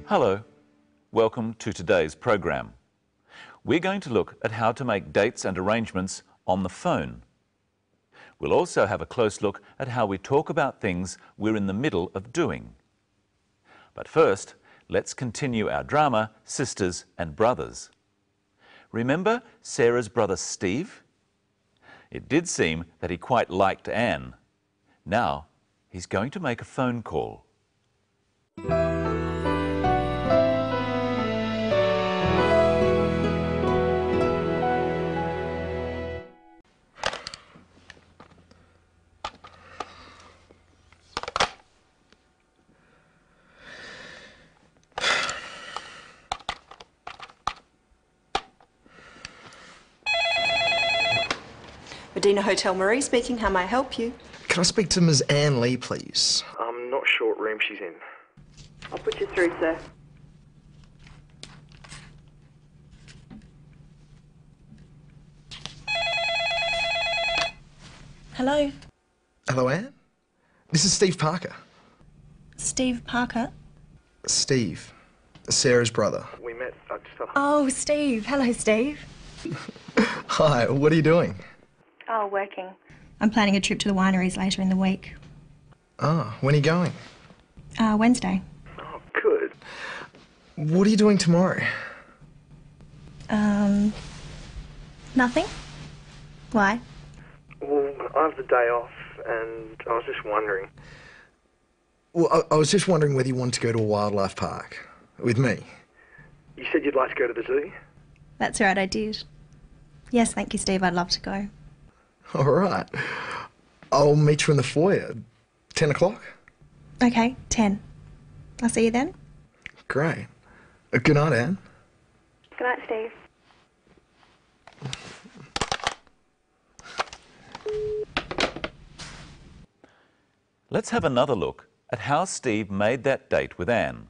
Hello, welcome to today's program. We're going to look at how to make dates and arrangements on the phone. We'll also have a close look at how we talk about things we're in the middle of doing. But first, let's continue our drama, Sisters and Brothers. Remember Sarah's brother Steve? It did seem that he quite liked Anne. Now, he's going to make a phone call. Medina Hotel Marie speaking. How may I help you? Can I speak to Ms. Anne Lee, please? I'm not sure what room she's in. I'll put you through, sir. Hello, Hello, Anne? This is Steve Parker. Steve Parker. Steve, Sarah's brother. We met Oh, Steve. Hello, Steve. Hi, what are you doing? Oh, working. I'm planning a trip to the wineries later in the week. Ah, when are you going? Wednesday. Oh, good. What are you doing tomorrow? Nothing? Why? Well, I have the day off, and I was just wondering. Well, I was just wondering whether you wanted to go to a wildlife park with me. You said you'd like to go to the zoo? That's right, I did. Yes, thank you, Steve. I'd love to go. All right. I'll meet you in the foyer. 10 o'clock? Okay, 10. I'll see you then. Great. Good night, Anne. Good night, Steve. Let's have another look at how Steve made that date with Anne.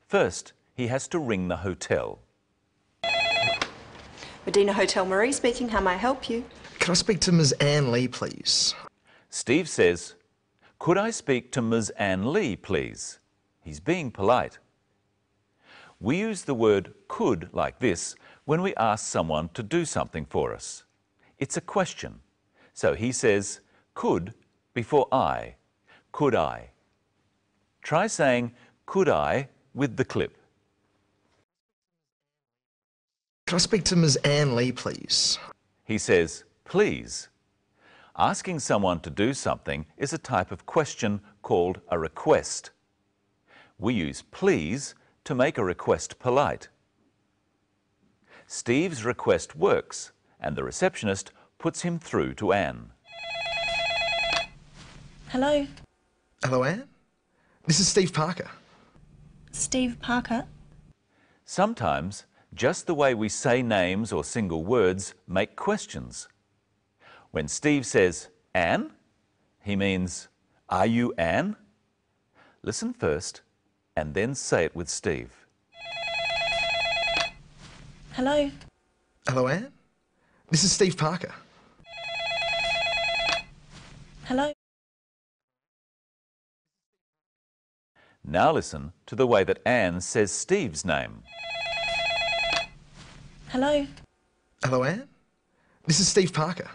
First, he has to ring the hotel. Medina Hotel Marie speaking. How may I help you? Can I speak to Ms. Anne Lee, please? Steve says, "Could I speak to Ms. Anne Lee, please?" He's being polite. We use the word could like this when we ask someone to do something for us. It's a question. So he says, could before I. Could I? Try saying, could I, with the clip. Can I speak to Ms. Anne Lee, please? He says, please. Asking someone to do something is a type of question called a request. We use please to make a request polite. Steve's request works, and the receptionist puts him through to Anne. Hello, Hello, Anne? This is Steve Parker. Steve Parker. Sometimes, just the way we say names or single words make questions. When Steve says, Anne, he means, are you Anne? Listen first, and then say it with Steve. Hello, Hello, Anne? This is Steve Parker. hello. Now listen to the way that Anne says Steve's name. Hello, Hello, Anne? This is Steve Parker.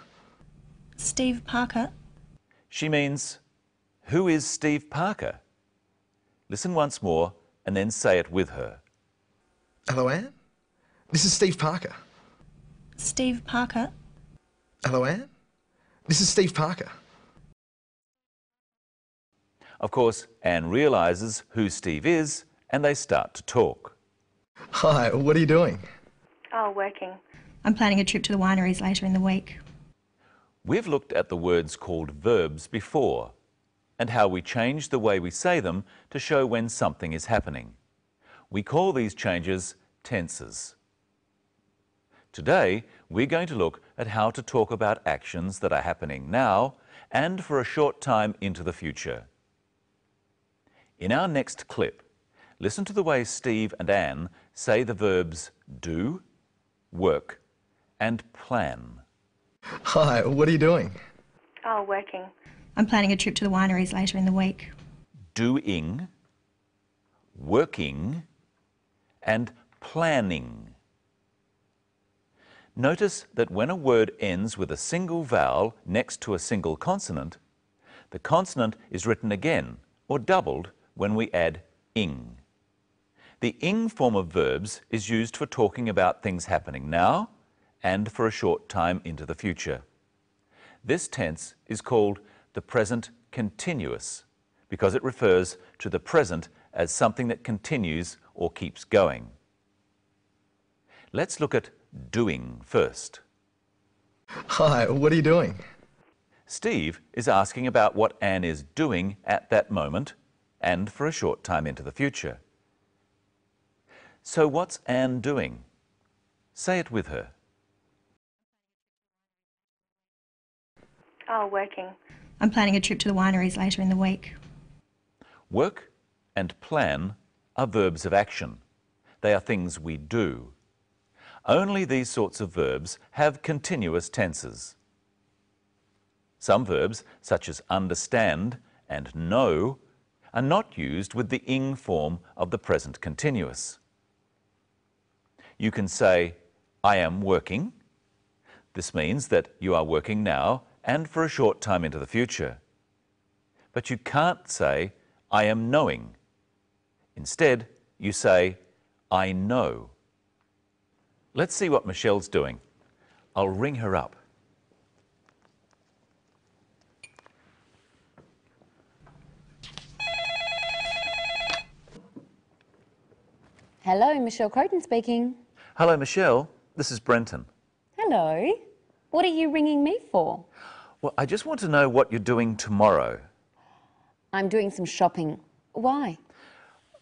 Steve Parker. She means, who is Steve Parker? Listen once more and then say it with her. Hello, Anne? This is Steve Parker. Steve Parker. Hello, Anne? This is Steve Parker. Of course, Anne realises who Steve is and they start to talk. Hi, what are you doing? Oh, working. I'm planning a trip to the wineries later in the week. We've looked at the words called verbs before and how we change the way we say them to show when something is happening. We call these changes tenses. Today, we're going to look at how to talk about actions that are happening now and for a short time into the future. In our next clip, listen to the way Steve and Anne say the verbs do, work, and plan. Hi, what are you doing? Oh, working. I'm planning a trip to the wineries later in the week. Doing, working, and planning. Notice that when a word ends with a single vowel next to a single consonant, the consonant is written again or doubled when we add ing. The ing form of verbs is used for talking about things happening now and for a short time into the future. This tense is called the present continuous because it refers to the present as something that continues or keeps going. Let's look at doing first. Hi, what are you doing? Steve is asking about what Anne is doing at that moment and for a short time into the future. So what's Anne doing? Say it with her. Oh, working. I'm planning a trip to the wineries later in the week. Work and plan are verbs of action. They are things we do. Only these sorts of verbs have continuous tenses. Some verbs, such as understand and know, are not used with the ing form of the present continuous. You can say, I am working. This means that you are working now and for a short time into the future. But you can't say, I am knowing. Instead, you say, I know. Let's see what Michelle's doing. I'll ring her up. Hello, Michelle Croton speaking. Hello, Michelle. This is Brenton. Hello. What are you ringing me for? Well, I just want to know what you're doing tomorrow. I'm doing some shopping. Why?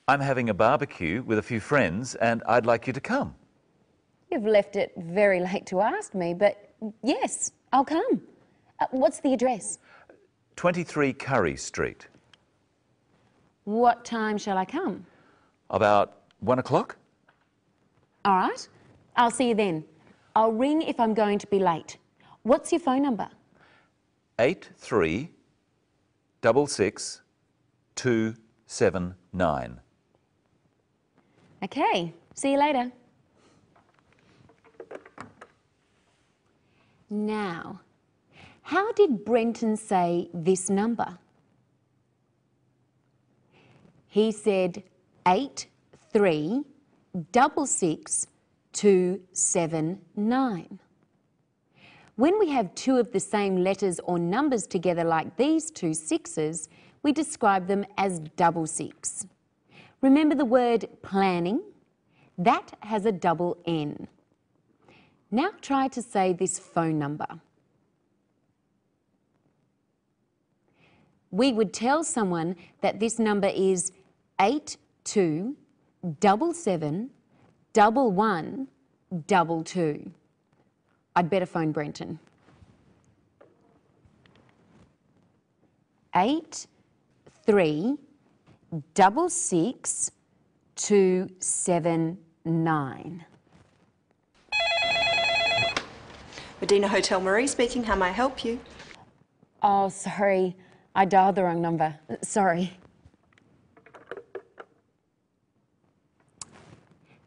I'm having a barbecue with a few friends and I'd like you to come. You've left it very late to ask me, but yes, I'll come. What's the address? 23 Curry Street. What time shall I come? About 1 o'clock? All right. I'll see you then. I'll ring if I'm going to be late. What's your phone number? 8366 279. Okay. See you later. Now, how did Brenton say this number? He said 8366 279. When we have two of the same letters or numbers together like these two sixes, we describe them as double six. Remember the word planning? That has a double N. Now try to say this phone number. We would tell someone that this number is 82771122. I'd better phone Brenton. 8366 279. Medina Hotel Marie speaking. How may I help you? Oh, sorry. I dialed the wrong number. Sorry.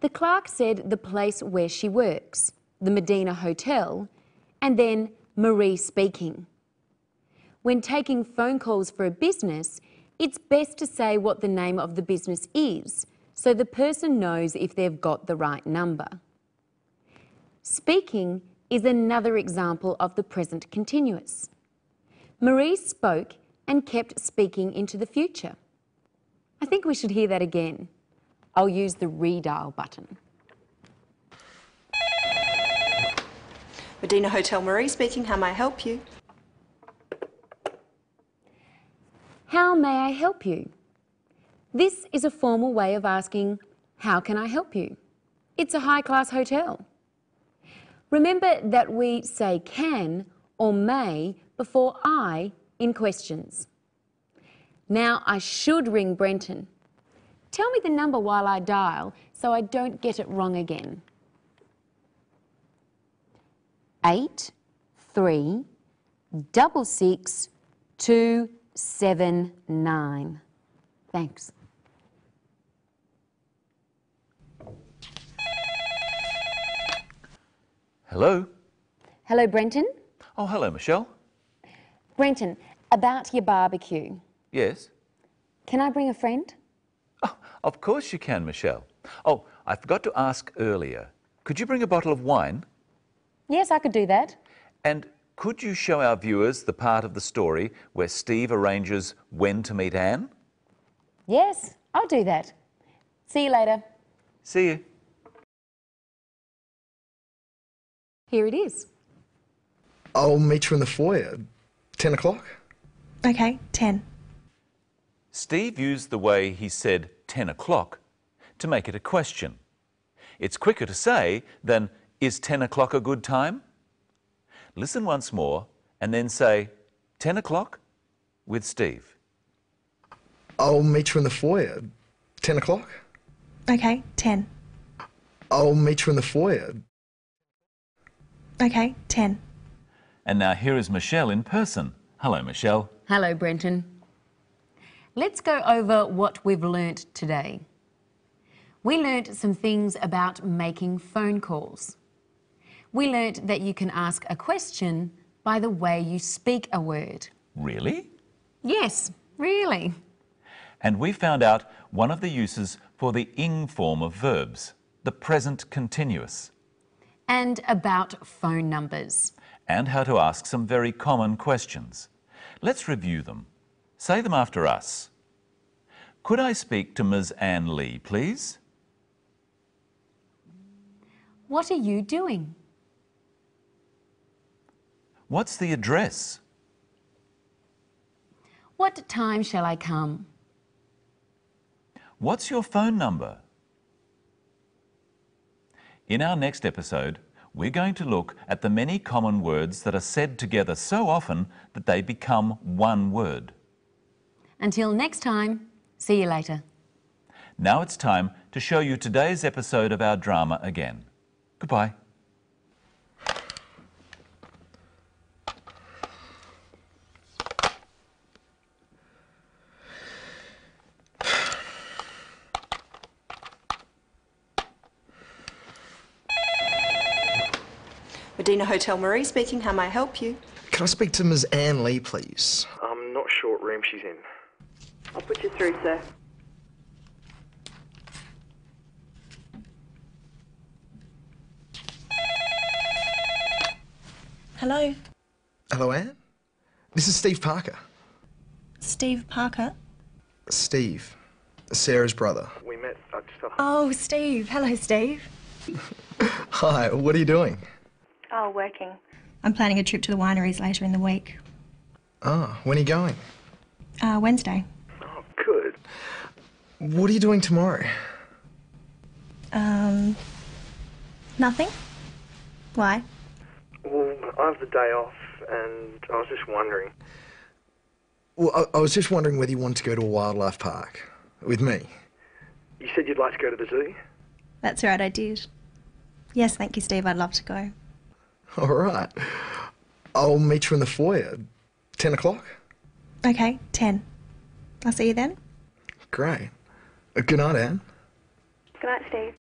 The clerk said the place where she works, the Medina Hotel, and then Marie speaking. When taking phone calls for a business, it's best to say what the name of the business is, so the person knows if they've got the right number. Speaking is another example of the present continuous. Marie spoke and kept speaking into the future. I think we should hear that again. I'll use the redial button. Medina Hotel Marie speaking. How may I help you? How may I help you? This is a formal way of asking, how can I help you? It's a high-class hotel. Remember that we say can or may before I in questions. Now I should ring Brenton. Tell me the number while I dial so I don't get it wrong again. 8366 279. Thanks. Hello? Hello, Brenton. Oh, hello, Michelle. Brenton, about your barbecue. Yes? Can I bring a friend? Oh, of course you can, Michelle. Oh, I forgot to ask earlier. Could you bring a bottle of wine? Yes, I could do that. And could you show our viewers the part of the story where Steve arranges when to meet Anne? Yes, I'll do that. See you later. See you. Here it is. I'll meet you in the foyer. 10 o'clock? Okay, 10. Steve used the way he said 10 o'clock to make it a question. It's quicker to say than, is 10 o'clock a good time? Listen once more and then say 10 o'clock with Steve. I'll meet you in the foyer. 10 o'clock? Okay, 10. I'll meet you in the foyer. Okay, 10. And now here is Michelle in person. Hello, Michelle. Hello, Brenton. Let's go over what we've learnt today. We learnt some things about making phone calls. We learnt that you can ask a question by the way you speak a word. Really? Yes, really. And we found out one of the uses for the ing form of verbs, the present continuous, And about phone numbers. and how to ask some very common questions. Let's review them. Say them after us. Could I speak to Ms. Anne Lee, please? What are you doing? What's the address? What time shall I come? What's your phone number? In our next episode, we're going to look at the many common words that are said together so often that they become one word. Until next time, see you later. Now it's time to show you today's episode of our drama again. Goodbye. Medina Hotel Marie speaking. How may I help you? Can I speak to Ms. Anne Lee, please? I'm not sure what room she's in. I'll put you through, sir. Hello, Hello, Anne? This is Steve Parker. Steve Parker. Steve, Sarah's brother. We met Oh, Steve. Hello, Steve. Hi, what are you doing? Oh, working. I'm planning a trip to the wineries later in the week. Ah, when are you going? Wednesday. Oh, good. What are you doing tomorrow? Nothing? Why? Well, I have the day off, and I was just wondering. Well, I was just wondering whether you wanted to go to a wildlife park with me. You said you'd like to go to the zoo? That's right, I did. Yes, thank you, Steve. I'd love to go. All right. I'll meet you in the foyer. 10 o'clock? Okay, 10. I'll see you then. Great. Good night, Anne. Good night, Steve.